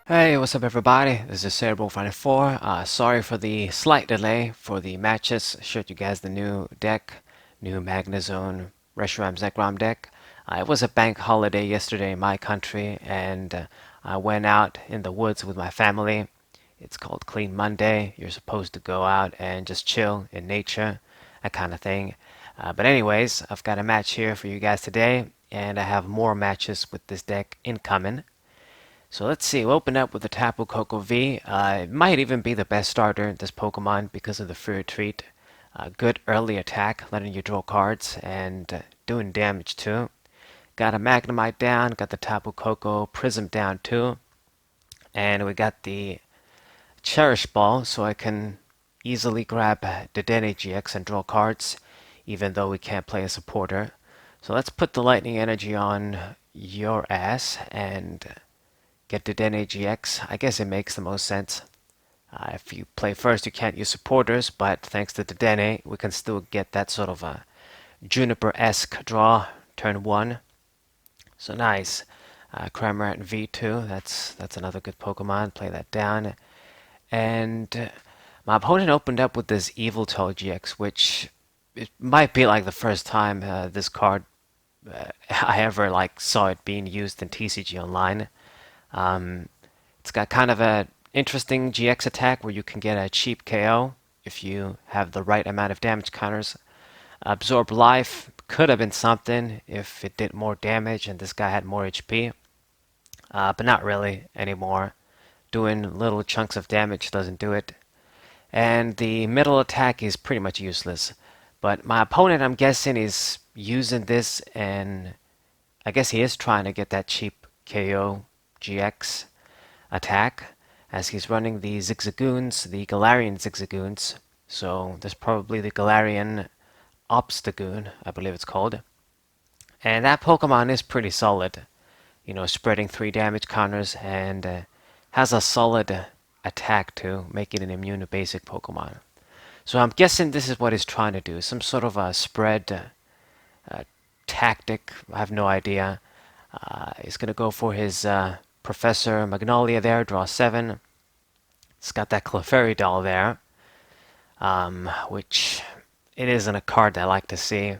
Hey, what's up everybody? This is Cerebral54. Sorry for the slight delay for the matches. Showed you guys the new deck, new Magnezone Reshiram Zekrom deck. It was a bank holiday yesterday in my country, and I went out in the woods with my family. It's called Clean Monday. You're supposed to go out and just chill in nature, that kind of thing. But anyways, I've got a match here for you guys today, and I have more matches with this deck incoming. So let's see, we'll open up with the Tapu Koko V. It might even be the best starter in this Pokemon because of the free retreat. Good early attack, letting you draw cards and doing damage too. Got a Magnemite down, got the Tapu Koko Prism down too. And we got the Cherish Ball, so I can easily grab the Dedenne GX and draw cards, even though we can't play a supporter. So let's put the Lightning Energy on your ass and get the Dedenne GX. I guess it makes the most sense. If you play first, you can't use supporters, but thanks to the Dedenne, we can still get that sort of a Juniper-esque draw turn 1. So nice. Cramorant V2, that's another good Pokemon. Play that down. And my opponent opened up with this Yveltal GX, which it might be like the first time this card I ever saw it being used in TCG Online. Um, it's got kind of an interesting GX attack where you can get a cheap KO if you have the right amount of damage counters. Absorb Life could have been something if it did more damage and this guy had more HP, but not really anymore. Doing little chunks of damage doesn't do it. And the middle attack is pretty much useless. But my opponent, I'm guessing, is using this, and I guess he is trying to get that cheap KO GX attack, as he's running the Zigzagoons, the Galarian Zigzagoons. So there's probably the Galarian Obstagoon, I believe it's called. And that Pokemon is pretty solid. You know, spreading 3 damage counters and has a solid attack too, making it immune to basic Pokemon. So I'm guessing this is what he's trying to do, some sort of a spread tactic. I have no idea. He's going to go for his Professor Magnolia there, draw 7. It's got that Clefairy doll there, which it isn't a card that I like to see.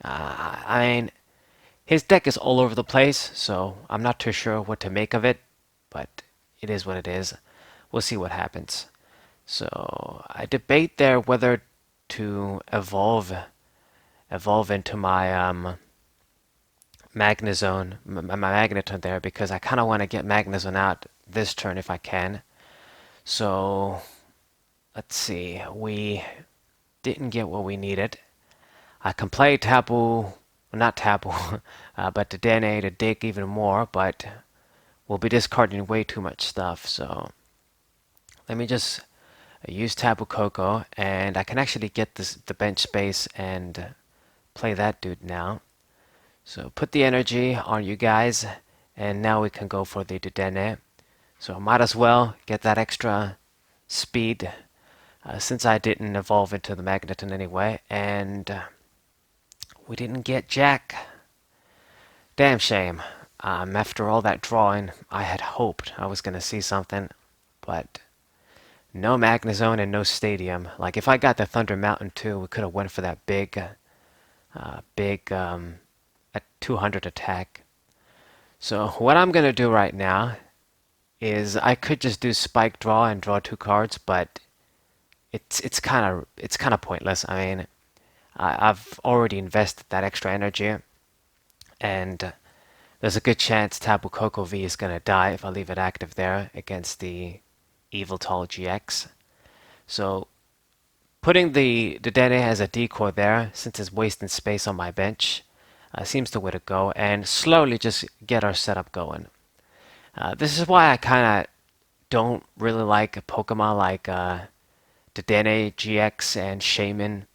I mean, his deck is all over the place, so I'm not too sure what to make of it, but it is what it is. We'll see what happens. So I debate there whether to evolve into my Magnezone, my Magneton there, because I kind of want to get Magnezone out this turn if I can. So let's see. We didn't get what we needed. I can play Tapu, not Tapu, but Dedenne to dig even more, but we'll be discarding way too much stuff. So let me just use Tapu Koko, and I can actually get the bench space and play that dude now. So put the energy on you guys, and now we can go for the Dedenne. So might as well get that extra speed since I didn't evolve into the Magneton anyway, and we didn't get Jack. Damn shame. After all that drawing, I had hoped I was going to see something, but no Magnezone and no Stadium. Like if I got the Thunder Mountain too, we could have went for that big a 200 attack. So what I'm gonna do right now is I could just do Spike Draw and draw 2 cards, but it's kind of pointless. I mean, I've already invested that extra energy, and there's a good chance Tapu Koko V is gonna die if I leave it active there against the Yveltal GX. So putting the Dedenne as a decoy there, since it's wasting space on my bench, seems the way to go, and slowly just get our setup going. This is why I kind of don't really like a Pokemon like Dedenne, GX, and Shaman.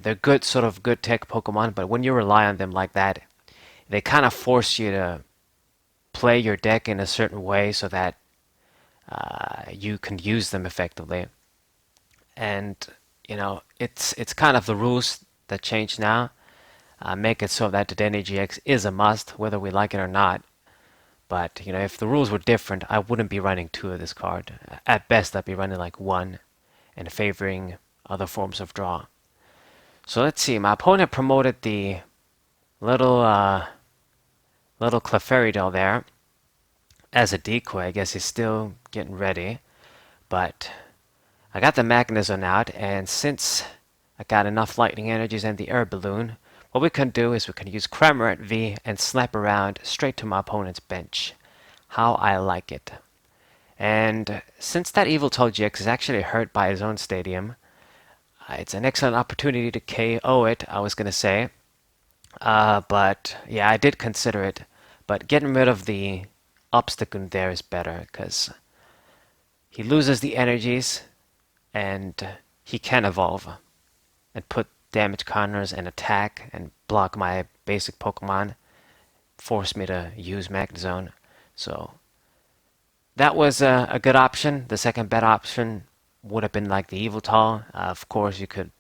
They're good, sort of good tech Pokemon, but when you rely on them like that, they kind of force you to play your deck in a certain way so that you can use them effectively. And you know, it's kind of the rules that change now. Make it so that the Dedenne GX is a must, whether we like it or not. But, if the rules were different, I wouldn't be running two of this card. At best, I'd be running like one and favoring other forms of draw. So let's see. My opponent promoted the little little clefairy doll there as a decoy. I guess he's still getting ready. But I got the Magnezone out, and since I got enough lightning energies and the air balloon, what we can do is we can use Cramorant V and snipe around straight to my opponent's bench. How I like it. And since that Yveltal GX is actually hurt by his own stadium, it's an excellent opportunity to KO it, I was going to say. But yeah, I did consider it. But getting rid of the Obstagoon there is better, because he loses the energies, and he can evolve and put damage counters and attack and block my basic Pokemon, force me to use Magnezone. So that was a good option. The second better option would have been like the Yveltal. Of course, you could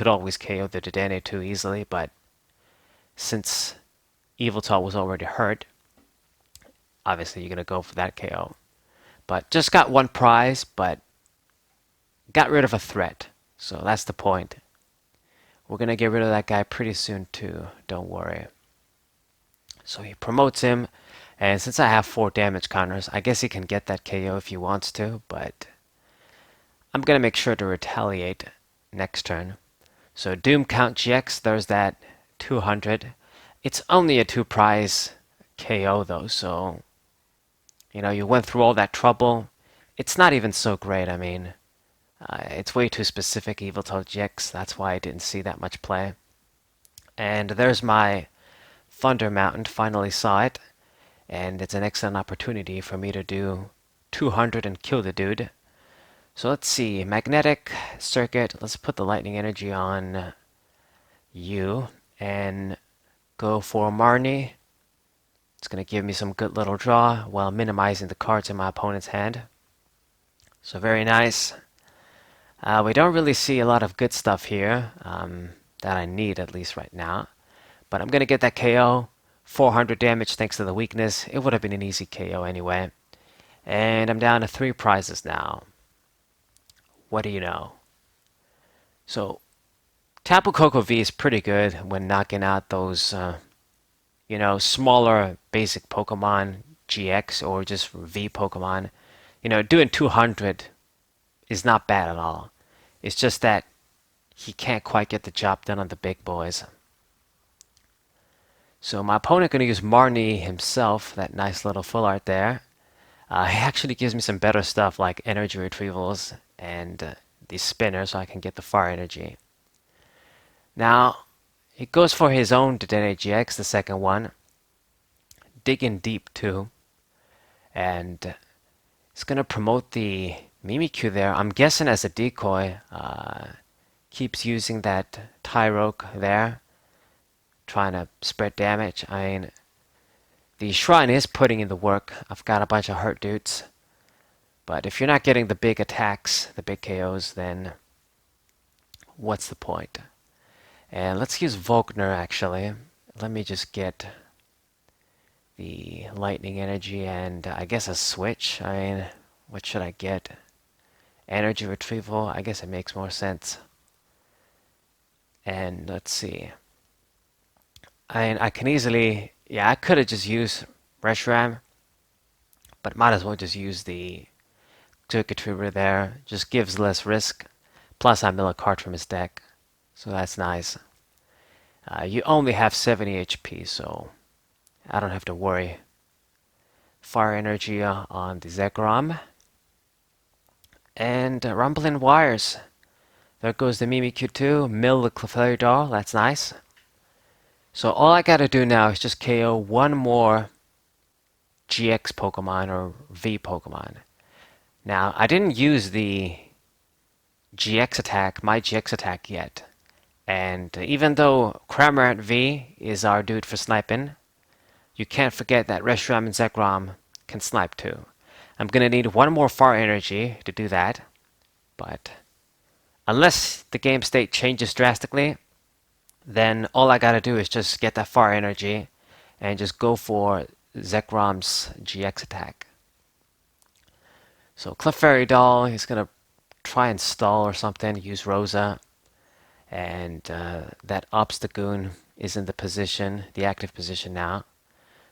always KO the Dedenne too easily, but since Yveltal was already hurt, obviously you're gonna go for that KO. But just got one prize, but got rid of a threat. So that's the point. We're gonna get rid of that guy pretty soon too, don't worry. So he promotes him, and since I have 4 damage counters, I guess he can get that KO if he wants to, but I'm gonna make sure to retaliate next turn. So Doom Count GX, there's that 200. It's only a 2 prize KO though, so you went through all that trouble. It's not even so great, I mean. It's way too specific, Yveltal GX, that's why I didn't see that much play. And there's my Thunder Mountain, finally saw it. And it's an excellent opportunity for me to do 200 and kill the dude. So let's see, Magnetic Circuit, let's put the Lightning Energy on you and go for Marnie. It's going to give me some good little draw while minimizing the cards in my opponent's hand. So very nice. We don't really see a lot of good stuff here that I need, at least right now. But I'm going to get that KO. 400 damage thanks to the weakness. It would have been an easy KO anyway. And I'm down to 3 prizes now. What do you know? So, Tapu Koko V is pretty good when knocking out those, smaller basic Pokemon, GX, or just V Pokemon. Doing 200 is not bad at all. It's just that he can't quite get the job done on the big boys. So my opponent going to use Marnie himself, that nice little full art there. He actually gives me some better stuff like energy retrievals and the spinner so I can get the fire energy. Now, he goes for his own Dedenne GX, the second one. Digging deep too. And he's going to promote the Mimikyu there. I'm guessing as a decoy. Keeps using that Tyroke there. Trying to spread damage. I mean, the Shrine is putting in the work. I've got a bunch of hurt dudes. But if you're not getting the big attacks, the big KOs, then what's the point? And let's use Volkner actually. Let me just get the lightning energy and I guess a switch. I mean, what should I get? Energy retrieval, I guess it makes more sense. And let's see. I can easily, I could have just used Reshiram, but might as well just use the Circuit Retriever there. Just gives less risk. Plus I mill a card from his deck, so that's nice. You only have 70 HP, so I don't have to worry. Fire energy on the Zekrom. And Rumbling Wires. There goes the Mimikyu 2. Mill the Clefairy doll, that's nice. So all I gotta do now is just KO one more GX Pokemon or V Pokemon. Now, I didn't use the GX attack, my GX attack yet. And even though Cramorant V is our dude for sniping, you can't forget that Reshiram and Zekrom can snipe too. I'm gonna need one more fire energy to do that. But unless the game state changes drastically, then all I gotta do is just get that fire energy and just go for Zekrom's GX attack. So Clefairy Doll, he's gonna try and stall or something, use Rosa, and that Obstagoon is in the position, the active position now.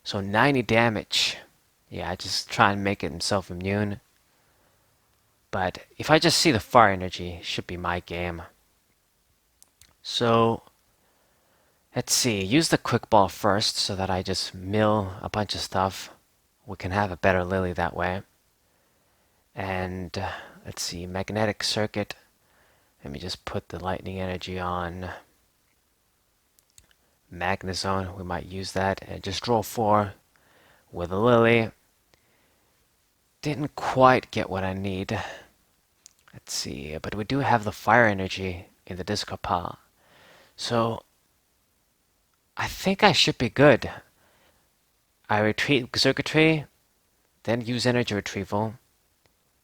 So 90 damage. Yeah, I just try and make it himself immune. But if I just see the fire energy, it should be my game. So let's see, use the quick ball first so that I just mill a bunch of stuff. We can have a better Lily that way. And let's see, magnetic circuit. Let me just put the lightning energy on Magnezone. We might use that and just draw 4 with a Lily. Didn't quite get what I need. Let's see, but we do have the fire energy in the discard pile. So I think I should be good. I retreat circuitry, then use energy retrieval,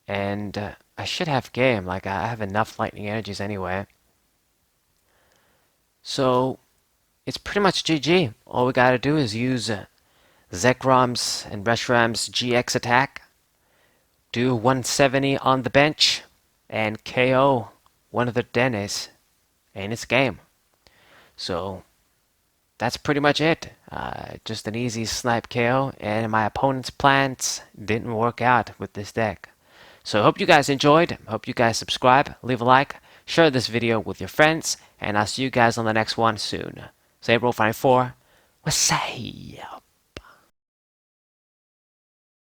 and I should have game. Like I have enough lightning energies anyway. So it's pretty much GG. All we gotta do is use Zekrom's and Reshiram's GX attack, do 170 on the bench, and KO one of the Dennis, and it's game. So that's pretty much it. Just an easy snipe KO, and my opponent's plans didn't work out with this deck. So I hope you guys enjoyed. Hope you guys subscribe, leave a like, share this video with your friends, and I'll see you guys on the next one soon. Zekrom 4, what's up?